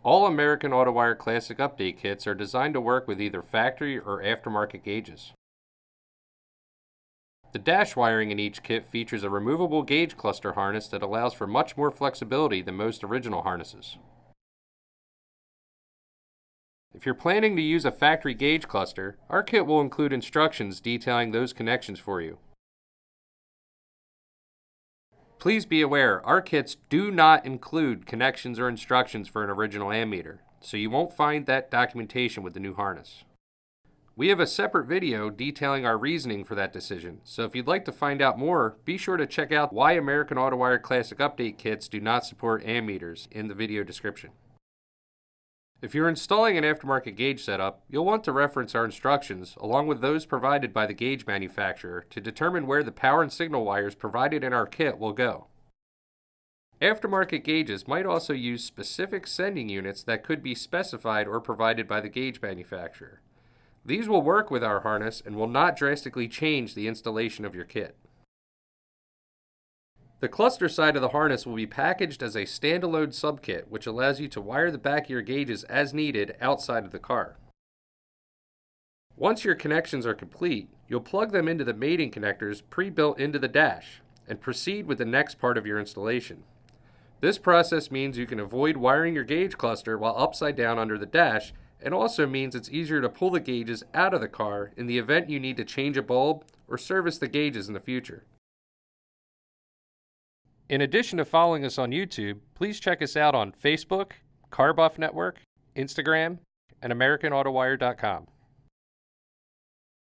All American Autowire Classic update kits are designed to work with either factory or aftermarket gauges. The dash wiring in each kit features a removable gauge cluster harness that allows for much more flexibility than most original harnesses. If you're planning to use a factory gauge cluster, our kit will include instructions detailing those connections for you. Please be aware, our kits do not include connections or instructions for an original ammeter, so you won't find that documentation with the new harness. We have a separate video detailing our reasoning for that decision, so if you'd like to find out more, be sure to check out why American Autowire Classic update kits do not support ammeters in the video description. If you're installing an aftermarket gauge setup, you'll want to reference our instructions along with those provided by the gauge manufacturer to determine where the power and signal wires provided in our kit will go. Aftermarket gauges might also use specific sending units that could be specified or provided by the gauge manufacturer. These will work with our harness and will not drastically change the installation of your kit. The cluster side of the harness will be packaged as a standalone subkit, which allows you to wire the back of your gauges as needed outside of the car. Once your connections are complete, you'll plug them into the mating connectors pre-built into the dash and proceed with the next part of your installation. This process means you can avoid wiring your gauge cluster while upside down under the dash, and also means it's easier to pull the gauges out of the car in the event you need to change a bulb or service the gauges in the future. In addition to following us on YouTube, please check us out on Facebook, Car Buff Network, Instagram, and AmericanAutowire.com.